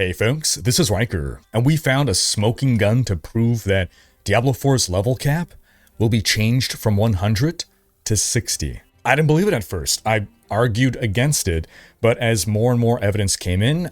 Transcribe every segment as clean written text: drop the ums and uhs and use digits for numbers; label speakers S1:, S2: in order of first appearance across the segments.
S1: Hey folks, this is Rhykker, and we found a smoking gun to prove that Diablo 4's level cap will be changed from 100 to 60. I didn't believe it at first. I argued against it, but as more and more evidence came in,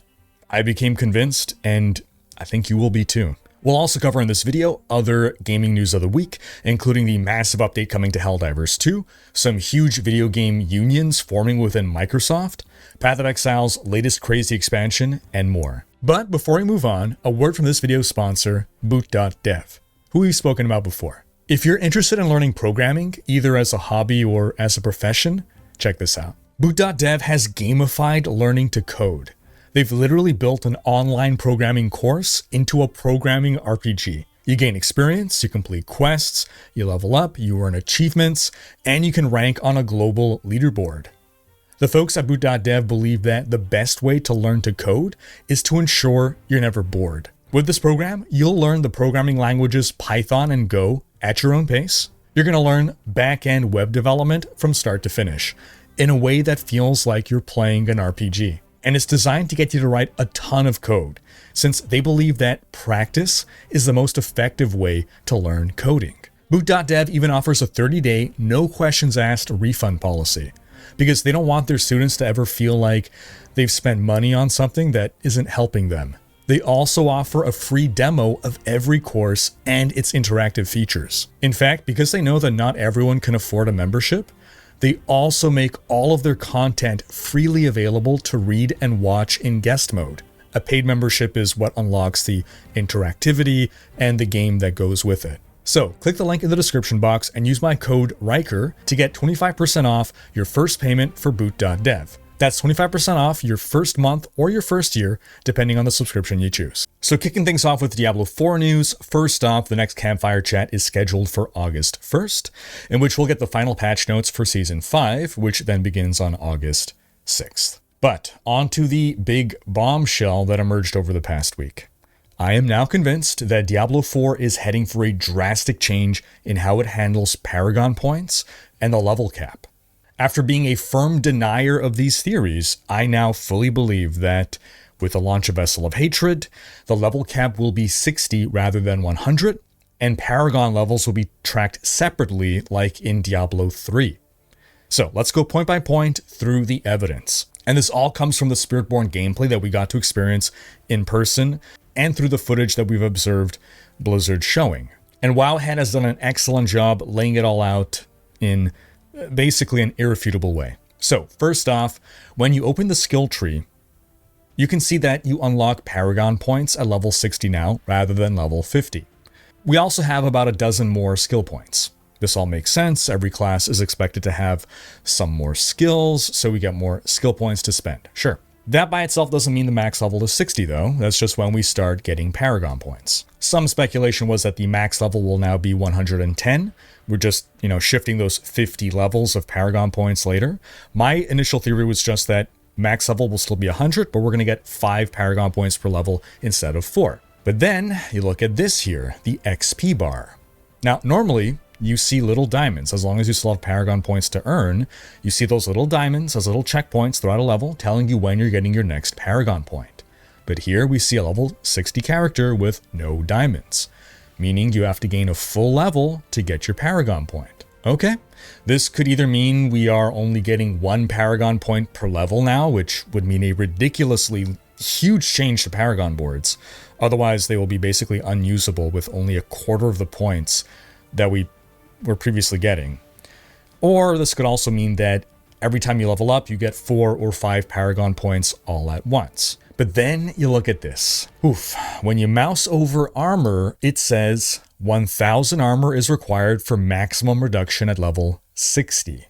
S1: I became convinced, and I think you will be too. We'll also cover in this video other gaming news of the week, including the massive update coming to Helldivers 2, some huge video game unions forming within Microsoft, Path of Exile's latest crazy expansion, and more. But before we move on, a word from this video's sponsor, Boot.dev, who we've spoken about before. If you're interested in learning programming, either as a hobby or as a profession, check this out. Boot.dev has gamified learning to code. They've literally built an online programming course into a programming RPG. You gain experience, you complete quests, you level up, you earn achievements, and you can rank on a global leaderboard. The folks at Boot.dev believe that the best way to learn to code is to ensure you're never bored. With this program, you'll learn the programming languages Python and Go at your own pace. You're going to learn back-end web development from start to finish in a way that feels like you're playing an RPG. And it's designed to get you to write a ton of code, since they believe that practice is the most effective way to learn coding. Boot.dev even offers a 30-day, no questions asked refund policy, because they don't want their students to ever feel like they've spent money on something that isn't helping them. They also offer a free demo of every course and its interactive features. In fact, because they know that not everyone can afford a membership, they also make all of their content freely available to read and watch in guest mode. A paid membership is what unlocks the interactivity and the game that goes with it. So click the link in the description box and use my code Rhykker to get 25% off your first payment for Boot.dev. That's 25% off your first month or your first year, depending on the subscription you choose. So kicking things off with Diablo 4 news, first off, the next campfire chat is scheduled for August 1st, in which we'll get the final patch notes for Season 5, which then begins on August 6th. But on to the big bombshell that emerged over the past week. I am now convinced that Diablo 4 is heading for a drastic change in how it handles Paragon points and the level cap. After being a firm denier of these theories, I now fully believe that with the launch of Vessel of Hatred, the level cap will be 60 rather than 100, and Paragon levels will be tracked separately like in Diablo 3. So let's go point by point through the evidence. And this all comes from the Spiritborn gameplay that we got to experience in person and through the footage that we've observed Blizzard showing. And Wowhead has done an excellent job laying it all out in basically an irrefutable way. So first off, when you open the skill tree, you can see that you unlock Paragon points at level 60 now rather than level 50. We also have about a dozen more skill points. This all makes sense. Every class is expected to have some more skills, so we get more skill points to spend. Sure. That by itself doesn't mean the max level is 60 though. That's just when we start getting Paragon points. Some speculation was that the max level will now be 110. We're just, shifting those 50 levels of Paragon points later. My initial theory was just that max level will still be 100, but we're going to get 5 Paragon points per level instead of 4. But then you look at this here, the XP bar. Now, normally you see little diamonds. As long as you still have Paragon points to earn, you see those little diamonds as little checkpoints throughout a level telling you when you're getting your next Paragon point. But here we see a level 60 character with no diamonds, meaning you have to gain a full level to get your Paragon point. Okay, this could either mean we are only getting 1 Paragon point per level now, which would mean a ridiculously huge change to Paragon boards. Otherwise, they will be basically unusable with only a quarter of the points that we were previously getting. Or this could also mean that every time you level up, you get 4 or 5 Paragon points all at once. But then you look at this. Oof. When you mouse over armor, it says 1000 armor is required for maximum reduction at level 60.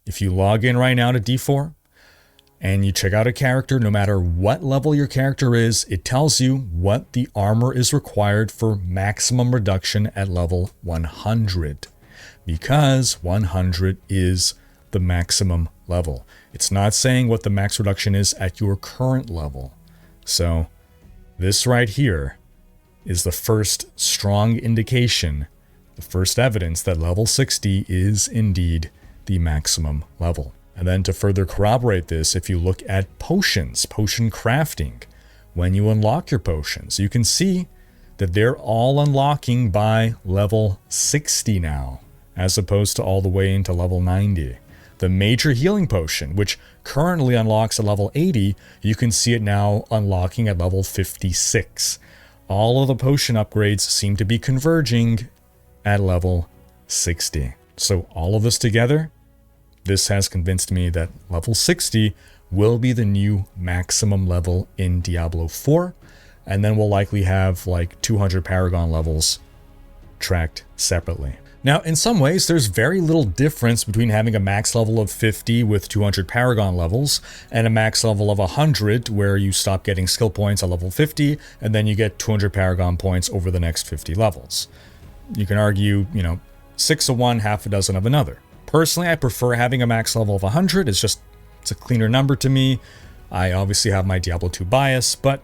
S1: If you log in right now to D4 and you check out a character, no matter what level your character is, it tells you what the armor is required for maximum reduction at level 100. Because 100 is the maximum level. It's not saying what the max reduction is at your current level. So this right here is the first strong indication, the first evidence that level 60 is indeed the maximum level. And then to further corroborate this, if you look at potions, potion crafting, when you unlock your potions. You can see that they're all unlocking by level 60 now, as opposed to all the way into level 90. The major healing potion, which currently unlocks at level 80, you can see it now unlocking at level 56. All of the potion upgrades seem to be converging at level 60. So all of this together, this has convinced me that level 60 will be the new maximum level in Diablo 4, and then we'll likely have like 200 Paragon levels tracked separately. Now, in some ways, there's very little difference between having a max level of 50 with 200 Paragon levels and a max level of 100 where you stop getting skill points at level 50 and then you get 200 Paragon points over the next 50 levels. You can argue, 6 of one, half a dozen of another. Personally, I prefer having a max level of 100. It's a cleaner number to me. I obviously have my Diablo 2 bias, but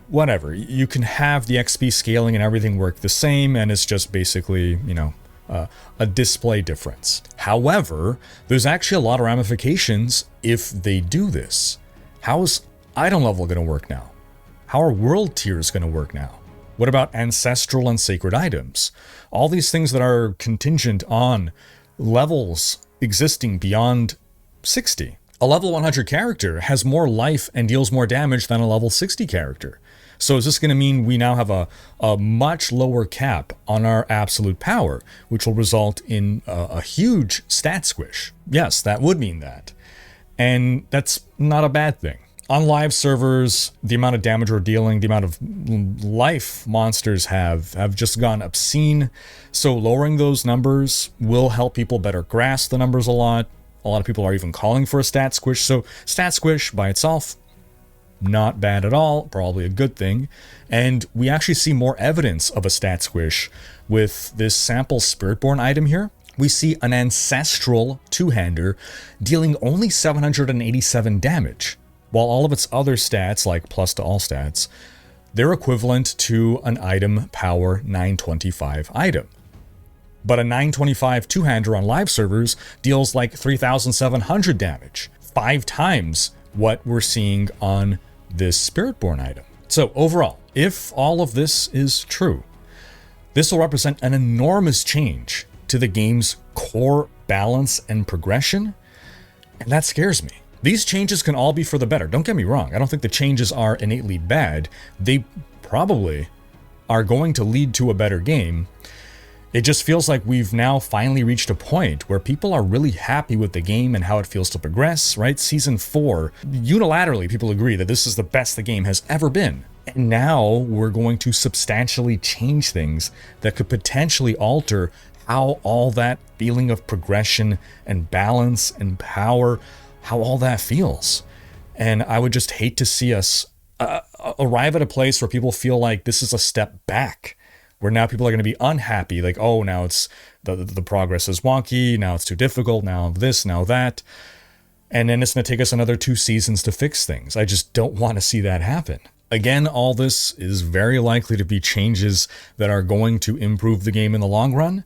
S1: whatever. You can have the XP scaling and everything work the same, and it's just basically, a display difference. However, there's actually a lot of ramifications if they do this. How is item level going to work now? How are world tiers going to work now? What about ancestral and sacred items? All these things that are contingent on levels existing beyond 60. A level 100 character has more life and deals more damage than a level 60 character. So is this going to mean we now have a much lower cap on our absolute power, which will result in a huge stat squish? Yes, that would mean that. And that's not a bad thing. On live servers, the amount of damage we're dealing, the amount of life monsters have just gone obscene. So lowering those numbers will help people better grasp the numbers a lot. A lot of people are even calling for a stat squish. So stat squish by itself, not bad at all, probably a good thing. And we actually see more evidence of a stat squish with this sample Spiritborn item here. We see an ancestral two-hander dealing only 787 damage, while all of its other stats, like plus to all stats, they're equivalent to an item power 925 item. But a 925 two-hander on live servers deals like 3,700 damage, 5 times what we're seeing on this Spiritborn item. So overall, if all of this is true, this will represent an enormous change to the game's core balance and progression, and that scares me. These changes can all be for the better. Don't get me wrong. I don't think the changes are innately bad. They probably are going to lead to a better game. It just feels like we've now finally reached a point where people are really happy with the game and how it feels to progress, right? Season 4, unilaterally, people agree that this is the best the game has ever been. And now we're going to substantially change things that could potentially alter how all that feeling of progression and balance and power, how all that feels. And I would just hate to see us arrive at a place where people feel like this is a step back, where now people are going to be unhappy, like, oh, now it's the progress is wonky, now it's too difficult, now this, now that. And then it's going to take us another 2 seasons to fix things. I just don't want to see that happen. Again, all this is very likely to be changes that are going to improve the game in the long run.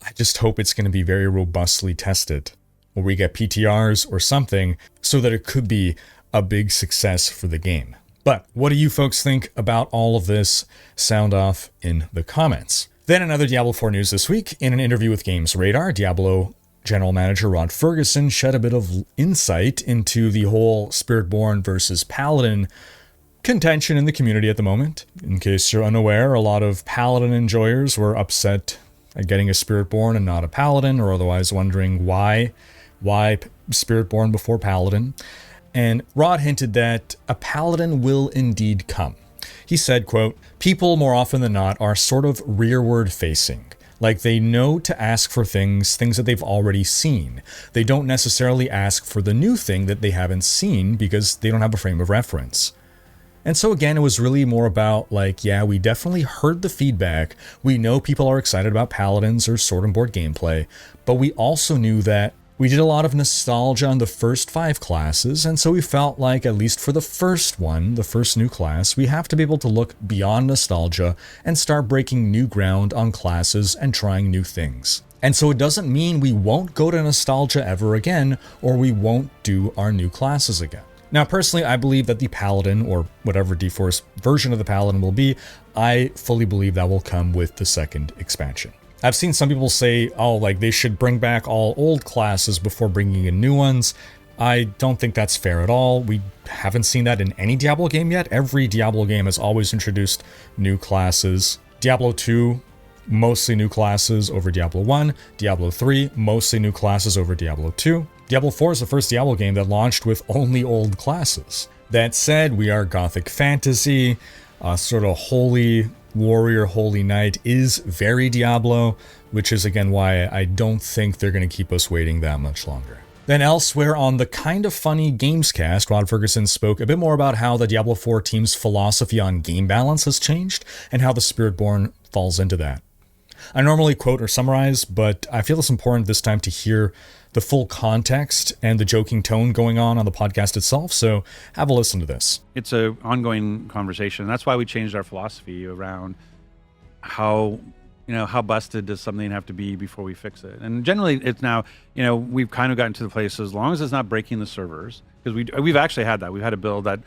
S1: I just hope it's going to be very robustly tested, or we get PTRs or something, so that it could be a big success for the game. But what do you folks think about all of this? Sound off in the comments. Then another Diablo 4 news this week. In an interview with Games Radar, Diablo General Manager Rod Ferguson shed a bit of insight into the whole Spiritborn versus Paladin contention in the community at the moment. In case you're unaware, a lot of Paladin enjoyers were upset at getting a Spiritborn and not a Paladin, or otherwise wondering why Spiritborn before Paladin. And Rod hinted that a Paladin will indeed come. He said, quote, "People more often than not are sort of rearward facing. Like they know to ask for things that they've already seen. They don't necessarily ask for the new thing that they haven't seen because they don't have a frame of reference." And so again, it was really more about like, yeah, we definitely heard the feedback. We know people are excited about Paladins or Sword and Board gameplay, but we also knew that we did a lot of nostalgia on the first 5 classes, and so we felt like, at least for the first one, the first new class, we have to be able to look beyond nostalgia and start breaking new ground on classes and trying new things. And so it doesn't mean we won't go to nostalgia ever again, or we won't do our new classes again. Now, personally, I believe that the Paladin, or whatever D4's version of the Paladin will be, I fully believe that will come with the second expansion. I've seen some people say, oh, like they should bring back all old classes before bringing in new ones. I don't think that's fair at all. We haven't seen that in any Diablo game yet. Every Diablo game has always introduced new classes. Diablo 2, mostly new classes over Diablo 1. Diablo 3, mostly new classes over Diablo 2. Diablo 4 is the first Diablo game that launched with only old classes. That said, we are Gothic fantasy, sort of holy warrior, holy knight is very Diablo, which is again why I don't think they're going to keep us waiting that much longer. Then elsewhere on the Kind of Funny Gamescast, Rod Ferguson spoke a bit more about how the Diablo 4 team's philosophy on game balance has changed and how the Spiritborn falls into that. I normally quote or summarize, but I feel it's important this time to hear the full context and the joking tone going on the podcast itself, so have a listen to this.
S2: It's an ongoing conversation. That's why we changed our philosophy around how busted does something have to be before we fix it. And generally, it's now, we've kind of gotten to the place, as long as it's not breaking the servers, because we've actually had that. We've had a build that,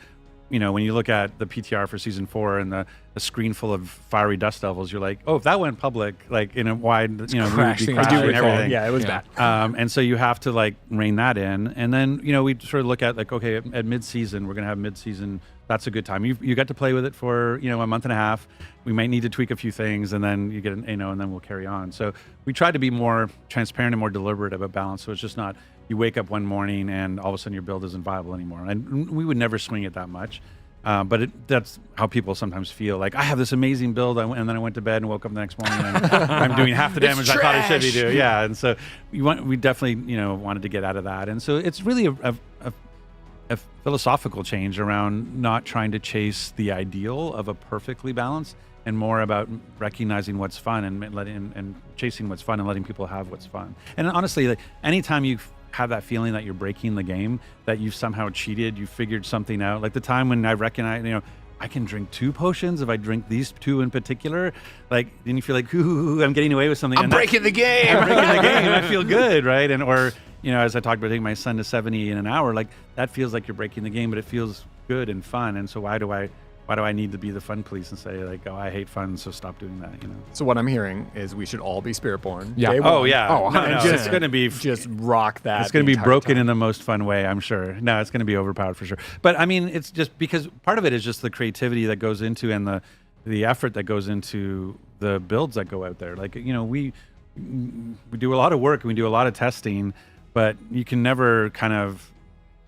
S2: when you look at the PTR for Season 4 and the screen full of fiery dust devils, you're like, oh, if that went public, like in a wide, we would be crashing everything.
S3: Yeah, it was bad.
S2: And so you have to rein that in. And then, we sort of look at okay, at mid-season, we're going to have mid-season. That's a good time. You got to play with it for, a month and a half. We might need to tweak a few things, and then you get and then we'll carry on. So we try to be more transparent and more deliberate about balance. So it's just not, you wake up one morning and all of a sudden your build isn't viable anymore. And we would never swing it that much. But that's how people sometimes feel. Like, I have this amazing build, and then I went to bed and woke up the next morning, and I'm doing half the damage I thought I should be doing. Yeah, and so we definitely wanted to get out of that. And so it's really a philosophical change around not trying to chase the ideal of a perfectly balanced, and more about recognizing what's fun and chasing what's fun and letting people have what's fun. And honestly, anytime you have that feeling that you're breaking the game, that you've somehow cheated, you figured something out. Like the time when I recognize, I can drink 2 potions if I drink these 2 in particular. Then you feel like, ooh, I'm getting away with something.
S3: I'm breaking the game.
S2: I'm breaking the game. I feel good, right? Or as I talked about taking my son to 70 in an hour, that feels like you're breaking the game, but it feels good and fun. And so why do I need to be the fun police and say oh, I hate fun, so stop doing that?
S3: So what I'm hearing is we should all be Spiritborn.
S2: Yeah. Oh yeah. Oh,
S3: no,
S2: it's going to be
S3: just rock that.
S2: It's going to be broken in the most fun way, I'm sure. No, it's going to be overpowered for sure. But I mean, it's just because part of it is just the creativity that goes into and the effort that goes into the builds that go out there. We do a lot of work and we do a lot of testing, but you can never kind of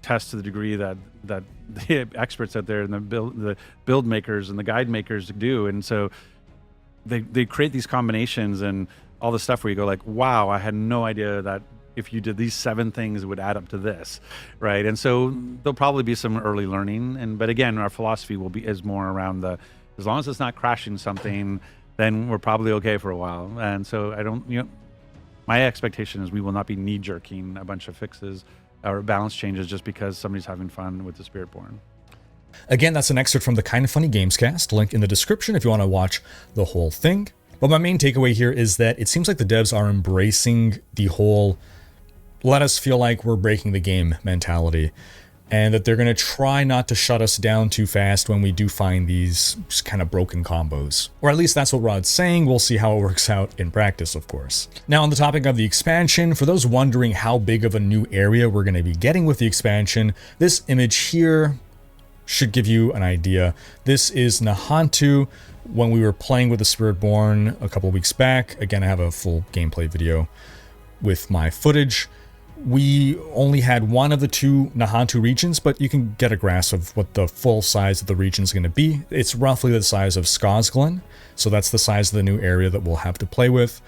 S2: test to the degree that the experts out there and the build makers and the guide makers do. And so they create these combinations and all the stuff where you go wow, I had no idea that if you did these 7 things, it would add up to this, right? And so there'll probably be some early learning. But again, our philosophy is more around as long as it's not crashing something, then we're probably okay for a while. And so my expectation is we will not be knee-jerking a bunch of fixes or balance changes just because somebody's having fun with the Spiritborn.
S1: Again, that's an excerpt from the Kind of Funny Gamescast, link in the description if you want to watch the whole thing. But my main takeaway here is that it seems like the devs are embracing the whole let us feel like we're breaking the game mentality, and that they're going to try not to shut us down too fast when we do find these kind of broken combos. Or at least that's what Rod's saying. We'll see how it works out in practice, of course. Now, on the topic of the expansion, for those wondering how big of a new area we're going to be getting with the expansion, this image here should give you an idea. This is Nahantu when we were playing with the Spiritborn a couple of weeks back. Again, I have a full gameplay video with my footage. We only had one of the 2 Nahantu regions, but you can get a grasp of what the full size of the region is going to be. It's roughly the size of Skosglen, so that's the size of the new area that we'll have to play with.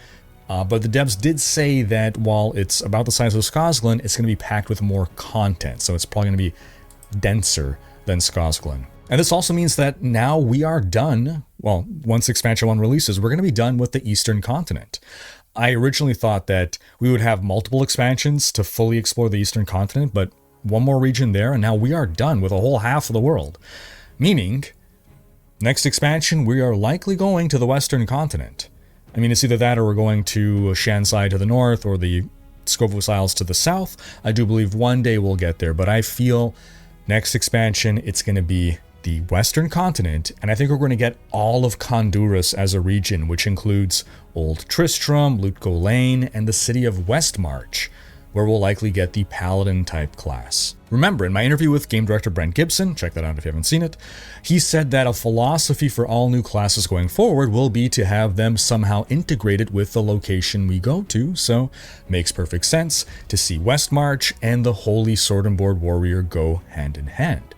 S1: But the devs did say that while it's about the size of Skosglen, it's going to be packed with more content, so it's probably going to be denser than Skosglen. And this also means that now we are done, well, once Expansion 1 releases, we're going to be done with the Eastern Continent. I originally thought that we would have multiple expansions to fully explore the Eastern Continent, but one more region there, and now we are done with a whole half of the world. Meaning, next expansion, we are likely going to the Western Continent. I mean, it's either that or we're going to Shansai to the north or the Scovus Isles to the south. I do believe one day we'll get there, but I feel Next expansion, it's going to be the Western Continent, and I think we're going to get all of Honduras as a region, which includes Old Tristram, Lutko Lane, and the city of Westmarch, where we'll likely get the Paladin type class. Remember, in my interview with game director Brent Gibson, check that out if you haven't seen it, he said that a philosophy for all new classes going forward will be to have them somehow integrated with the location we go to, so makes perfect sense to see Westmarch and the Holy Sword and Board Warrior go hand in hand.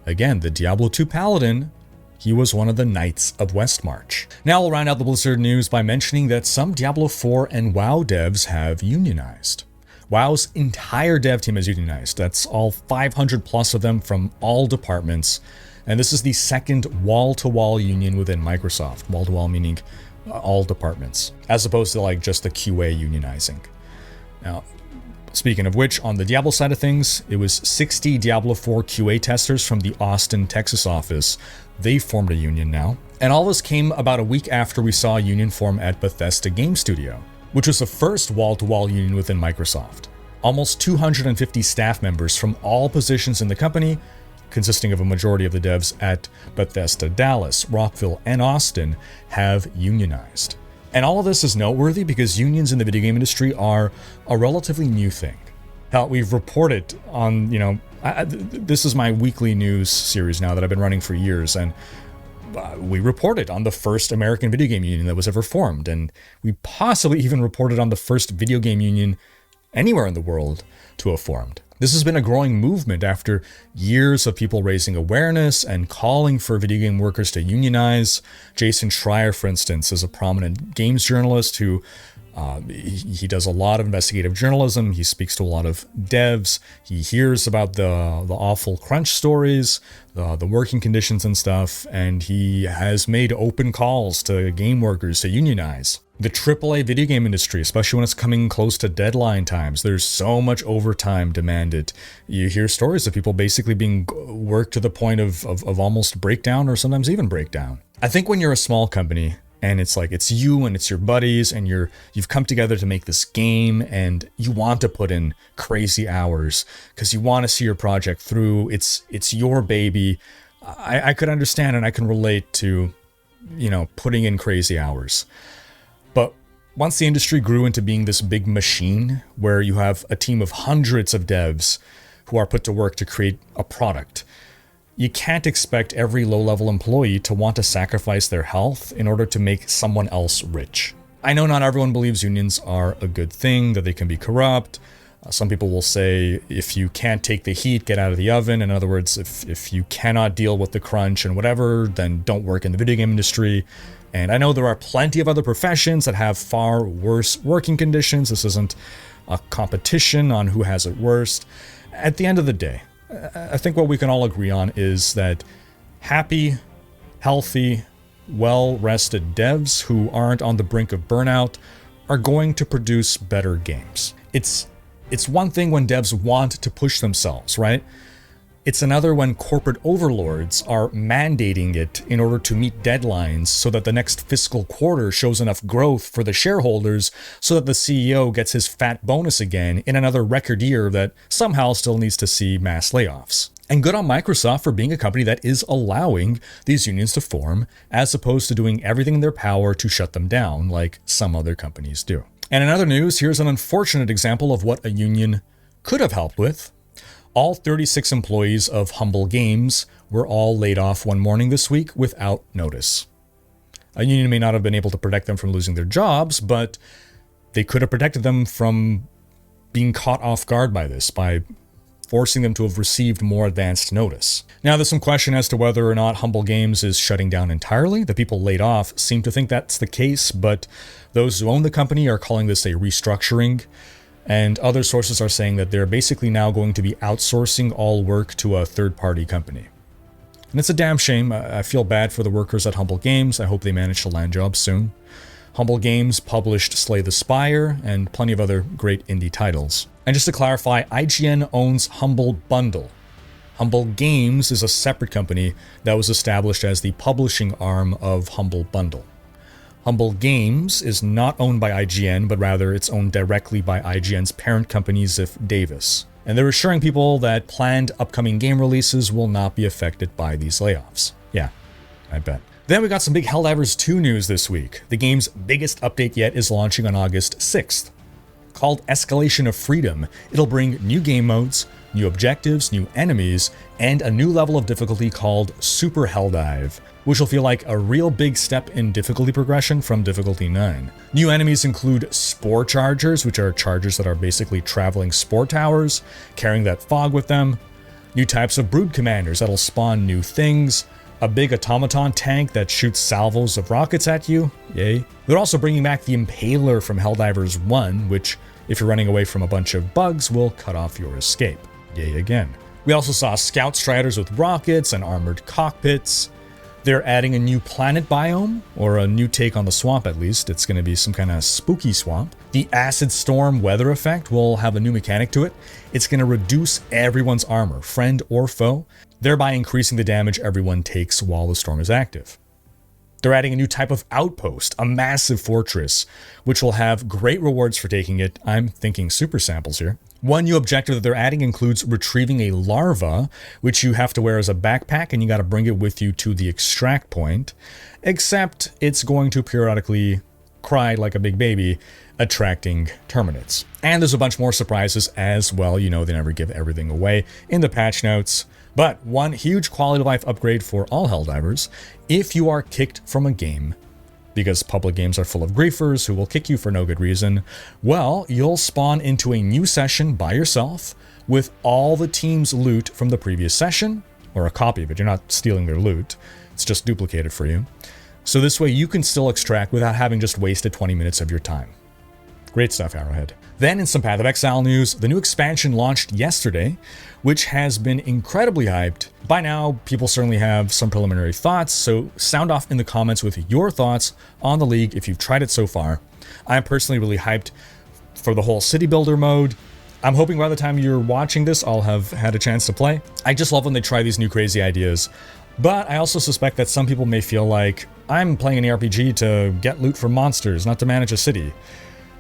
S1: Again, the Diablo 2 Paladin, he was one of the Knights of Westmarch. Now we'll round out the Blizzard news by mentioning that some Diablo 4 and WoW devs have unionized. WoW's entire dev team is unionized. That's all 500 plus of them from all departments. And this is the second wall-to-wall union within Microsoft. Wall-to-wall meaning all departments, as opposed to like just the QA unionizing. Now, speaking of which, on the Diablo side of things, it was 60 Diablo 4 QA testers from the Austin, Texas office. They formed a union now. And all this came about a week after we saw a union form at Bethesda Game Studio, which was the first wall-to-wall union within Microsoft. Almost 250 staff members from all positions in the company, consisting of a majority of the devs at Bethesda, Dallas, Rockville, and Austin, have unionized. And all of this is noteworthy because unions in the video game industry are a relatively new thing. Hell, we've reported on, this is my weekly news series now that I've been running for years, and we reported on the first American video game union that was ever formed, and we possibly even reported on the first video game union anywhere in the world to have formed. This has been a growing movement after years of people raising awareness and calling for video game workers to unionize. Jason Schreier, for instance, is a prominent games journalist who he does a lot of investigative journalism. He speaks to a lot of devs. He hears about the awful crunch stories, the working conditions and stuff, and he has made open calls to game workers to unionize. The AAA video game industry, especially when it's coming close to deadline times, there's so much overtime demanded. You hear stories of people basically being worked to the point of almost breakdown or sometimes even breakdown. I think when you're a small company, and it's like it's you and it's your buddies and you've come together to make this game and you want to put in crazy hours because you want to see your project through. It's your baby. I could understand and I can relate to, putting in crazy hours. But once the industry grew into being this big machine where you have a team of hundreds of devs who are put to work to create a product, you can't expect every low-level employee to want to sacrifice their health in order to make someone else rich. I know not everyone believes unions are a good thing, that they can be corrupt. Some people will say, if you can't take the heat, get out of the oven. In other words, if you cannot deal with the crunch and whatever, then don't work in the video game industry. And I know there are plenty of other professions that have far worse working conditions. This isn't a competition on who has it worst. At the end of the day, I think what we can all agree on is that happy, healthy, well-rested devs who aren't on the brink of burnout are going to produce better games. It's one thing when devs want to push themselves, right? It's another when corporate overlords are mandating it in order to meet deadlines so that the next fiscal quarter shows enough growth for the shareholders so that the CEO gets his fat bonus again in another record year that somehow still needs to see mass layoffs. And good on Microsoft for being a company that is allowing these unions to form as opposed to doing everything in their power to shut them down like some other companies do. And in other news, here's an unfortunate example of what a union could have helped with. All 36 employees of Humble Games were all laid off one morning this week without notice. A union may not have been able to protect them from losing their jobs, but they could have protected them from being caught off guard by this, by forcing them to have received more advanced notice. Now, there's some question as to whether or not Humble Games is shutting down entirely. The people laid off seem to think that's the case, but those who own the company are calling this a restructuring. And other sources are saying that they're basically now going to be outsourcing all work to a third-party company. And it's a damn shame. I feel bad for the workers at Humble Games. I hope they manage to land jobs soon. Humble Games published Slay the Spire and plenty of other great indie titles. And just to clarify, IGN owns Humble Bundle. Humble Games is a separate company that was established as the publishing arm of Humble Bundle. Humble Games is not owned by IGN, but rather it's owned directly by IGN's parent company, Ziff Davis. And they're assuring people that planned upcoming game releases will not be affected by these layoffs. Yeah, I bet. Then we got some big Helldivers 2 news this week. The game's biggest update yet is launching on August 6th. Called Escalation of Freedom, it'll bring new game modes, new objectives, new enemies, and a new level of difficulty called Super Helldive, which will feel like a real big step in difficulty progression from difficulty 9. New enemies include Spore Chargers, which are chargers that are basically traveling spore towers, carrying that fog with them, new types of Brood Commanders that'll spawn new things, a big automaton tank that shoots salvos of rockets at you, yay. They're also bringing back the Impaler from Helldivers 1, which, if you're running away from a bunch of bugs, will cut off your escape, yay again. We also saw Scout Striders with rockets and armored cockpits. They're adding a new planet biome, or a new take on the swamp at least. It's going to be some kind of spooky swamp. The Acid Storm weather effect will have a new mechanic to it. It's going to reduce everyone's armor, friend or foe, thereby increasing the damage everyone takes while the storm is active. They're adding a new type of outpost, a massive fortress, which will have great rewards for taking it. I'm thinking super samples here. One new objective that they're adding includes retrieving a larva, which you have to wear as a backpack, and you got to bring it with you to the extract point, except it's going to periodically cry like a big baby, attracting terminates. And there's a bunch more surprises as well. You know, they never give everything away in the patch notes. But one huge quality of life upgrade for all Helldivers: if you are kicked from a game, because public games are full of griefers who will kick you for no good reason, well, you'll spawn into a new session by yourself with all the team's loot from the previous session, or a copy of it. You're not stealing their loot, it's just duplicated for you. So this way you can still extract without having just wasted 20 minutes of your time. Great stuff, Arrowhead. Then in some Path of Exile news, the new expansion launched yesterday, which has been incredibly hyped. By now, people certainly have some preliminary thoughts, so sound off in the comments with your thoughts on the league if you've tried it so far. I'm personally really hyped for the whole city builder mode. I'm hoping by the time you're watching this, I'll have had a chance to play. I just love when they try these new crazy ideas. But I also suspect that some people may feel like I'm playing an RPG to get loot from monsters, not to manage a city.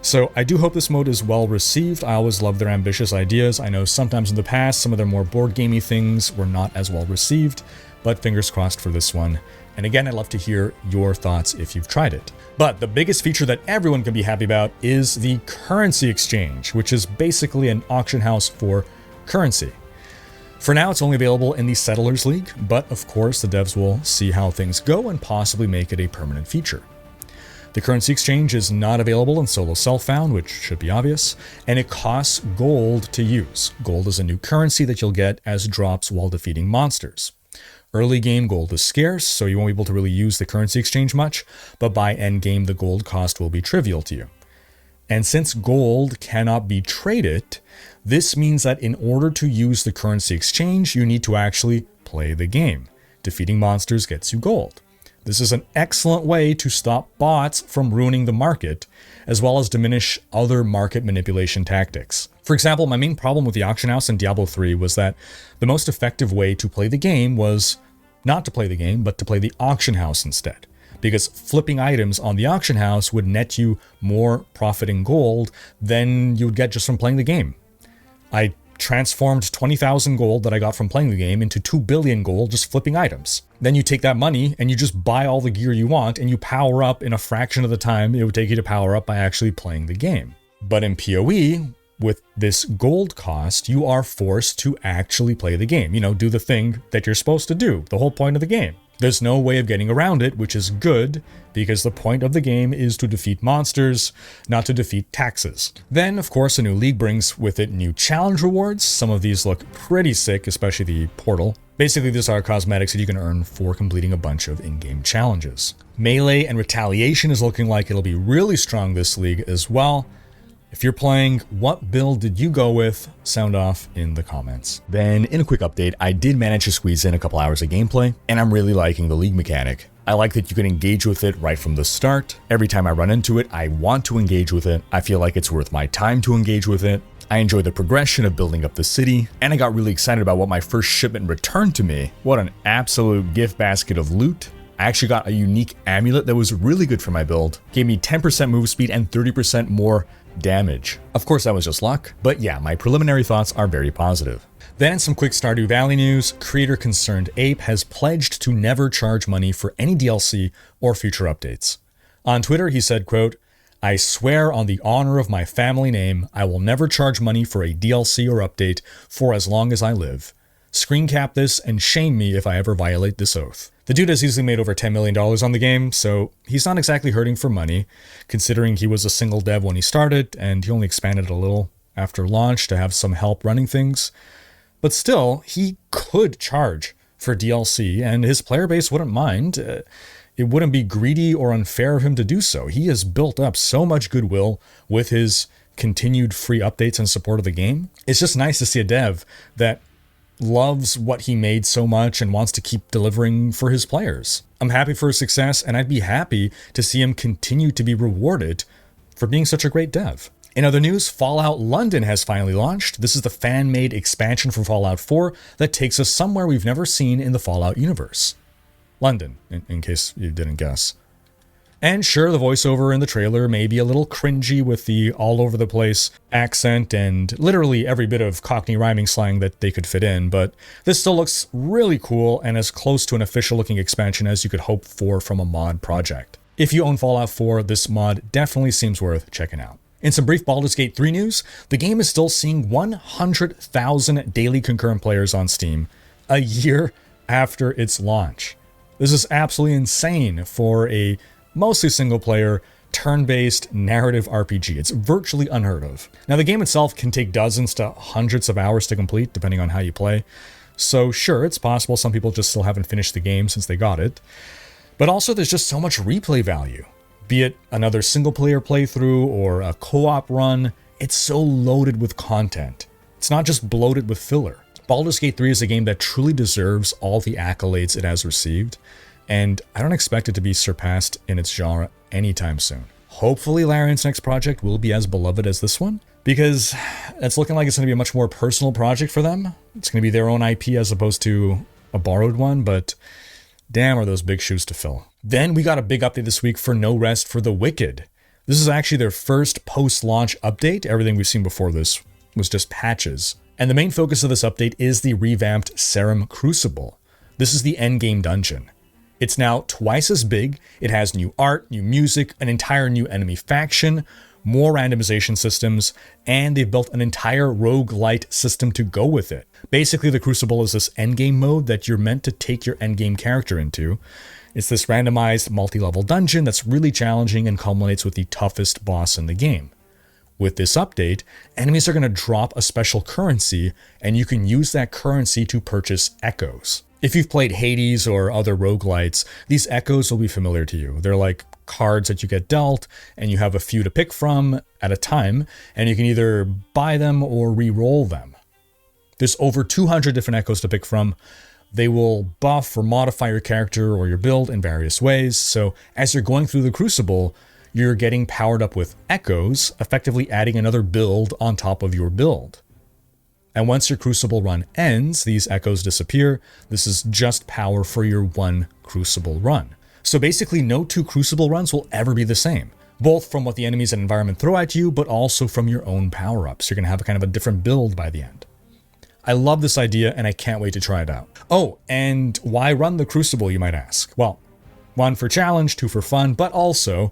S1: So I do hope this mode is well received. I always love their ambitious ideas. I know sometimes in the past, some of their more board gamey things were not as well received, but fingers crossed for this one. And again, I'd love to hear your thoughts if you've tried it. But the biggest feature that everyone can be happy about is the currency exchange, which is basically an auction house for currency. For now, it's only available in the Settlers League, but of course the devs will see how things go and possibly make it a permanent feature. The currency exchange is not available in solo self-found, which should be obvious, and it costs gold to use. Gold is a new currency that you'll get as drops while defeating monsters. Early game gold is scarce, so you won't be able to really use the currency exchange much, but by end game the gold cost will be trivial to you. And since gold cannot be traded, this means that in order to use the currency exchange, you need to actually play the game. Defeating monsters gets you gold. This is an excellent way to stop bots from ruining the market, as well as diminish other market manipulation tactics. For example, my main problem with the auction house in Diablo 3 was that the most effective way to play the game was not to play the game, but to play the auction house instead. Because flipping items on the auction house would net you more profit in gold than you would get just from playing the game. I transformed 20,000 gold that I got from playing the game into 2 billion gold just flipping items. Then you take that money and you just buy all the gear you want and you power up in a fraction of the time it would take you to power up by actually playing the game. But in PoE, with this gold cost, you are forced to actually play the game. You know, do the thing that you're supposed to do, the whole point of the game. There's no way of getting around it, which is good, because the point of the game is to defeat monsters, not to defeat taxes. Then, of course, a new league brings with it new challenge rewards. Some of these look pretty sick, especially the portal. Basically, these are cosmetics that you can earn for completing a bunch of in-game challenges. Melee and retaliation is looking like it'll be really strong this league as well. If you're playing, what build did you go with? Sound off in the comments. Then, in a quick update, I did manage to squeeze in a couple hours of gameplay, and I'm really liking the league mechanic. I like that you can engage with it right from the start. Every time I run into it, I want to engage with it. I feel like it's worth my time to engage with it. I enjoy the progression of building up the city, and I got really excited about what my first shipment returned to me. What an absolute gift basket of loot. I actually got a unique amulet that was really good for my build. Gave me 10% move speed and 30% more damage. Of course, that was just luck, but yeah, my preliminary thoughts are very positive. Then in some quick Stardew Valley news, creator Concerned Ape has pledged to never charge money for any DLC or future updates. On Twitter, he said, quote, "I swear on the honor of my family name, I will never charge money for a DLC or update for as long as I live. Screen cap this and shame me if I ever violate this oath." The dude has easily made over $10 million on the game, so he's not exactly hurting for money, considering he was a single dev when he started, and he only expanded a little after launch to have some help running things. But still, he could charge for DLC, and his player base wouldn't mind. It wouldn't be greedy or unfair of him to do so. He has built up so much goodwill with his continued free updates and support of the game. It's just nice to see a dev that loves what he made so much and wants to keep delivering for his players. I'm happy for his success, and I'd be happy to see him continue to be rewarded for being such a great dev. In other news, Fallout London has finally launched. This is the fan-made expansion for Fallout 4 that takes us somewhere we've never seen in the Fallout universe. London, in case you didn't guess. And sure, the voiceover in the trailer may be a little cringy with the all-over-the-place accent and literally every bit of Cockney rhyming slang that they could fit in, but this still looks really cool and as close to an official-looking expansion as you could hope for from a mod project. If you own Fallout 4, this mod definitely seems worth checking out. In some brief Baldur's Gate 3 news, the game is still seeing 100,000 daily concurrent players on Steam a year after its launch. This is absolutely insane for a mostly single-player, turn-based narrative RPG. It's virtually unheard of. Now, the game itself can take dozens to hundreds of hours to complete, depending on how you play. So sure, it's possible some people just still haven't finished the game since they got it. But also, there's just so much replay value. Be it another single-player playthrough or a co-op run, it's so loaded with content. It's not just bloated with filler. Baldur's Gate 3 is a game that truly deserves all the accolades it has received, and I don't expect it to be surpassed in its genre anytime soon. Hopefully Larian's next project will be as beloved as this one, because it's looking like it's going to be a much more personal project for them. It's going to be their own IP as opposed to a borrowed one, but damn are those big shoes to fill. Then we got a big update this week for No Rest for the Wicked. This is actually their first post-launch update. Everything we've seen before this was just patches. And the main focus of this update is the revamped Serum Crucible. This is the endgame dungeon. It's now twice as big, it has new art, new music, an entire new enemy faction, more randomization systems, and they've built an entire roguelite system to go with it. Basically, the Crucible is this endgame mode that you're meant to take your endgame character into. It's this randomized multi-level dungeon that's really challenging and culminates with the toughest boss in the game. With this update, enemies are going to drop a special currency, and you can use that currency to purchase echoes. If you've played Hades or other roguelites, these echoes will be familiar to you. They're like cards that you get dealt, and you have a few to pick from at a time, and you can either buy them or re-roll them. There's over 200 different echoes to pick from. They will buff or modify your character or your build in various ways, so as you're going through the Crucible, you're getting powered up with echoes, effectively adding another build on top of your build. And once your Crucible run ends, these echoes disappear. This is just power for your one Crucible run. So basically, no two Crucible runs will ever be the same, both from what the enemies and environment throw at you, but also from your own power-ups. You're going to have a kind of a different build by the end. I love this idea, and I can't wait to try it out. Oh, and why run the Crucible, you might ask? Well, 1 for challenge, 2 for fun, but also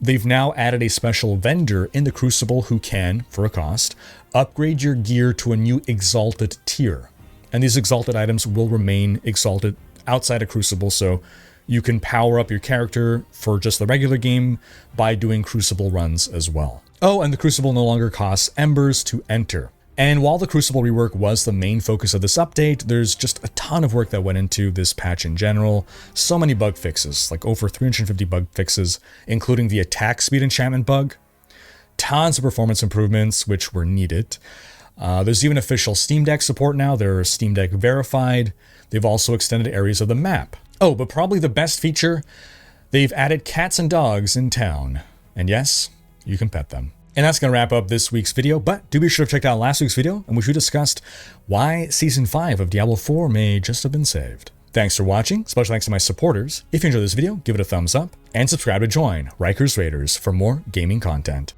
S1: they've now added a special vendor in the Crucible who can, for a cost, upgrade your gear to a new exalted tier. And these exalted items will remain exalted outside of Crucible, so you can power up your character for just the regular game by doing Crucible runs as well. Oh, and the Crucible no longer costs embers to enter. And while the Crucible rework was the main focus of this update, there's just a ton of work that went into this patch in general. So many bug fixes, like over 350 bug fixes, including the attack speed enchantment bug. Tons of performance improvements, which were needed. There's even official Steam Deck support now. They're Steam Deck verified. They've also extended areas of the map. Oh, but probably the best feature, they've added cats and dogs in town. And yes, you can pet them. And that's going to wrap up this week's video, but do be sure to check out last week's video in which we discussed why Season 5 of Diablo 4 may just have been saved. Thanks for watching. Special thanks to my supporters. If you enjoyed this video, give it a thumbs up, and subscribe to join Rhykker's Raiders for more gaming content.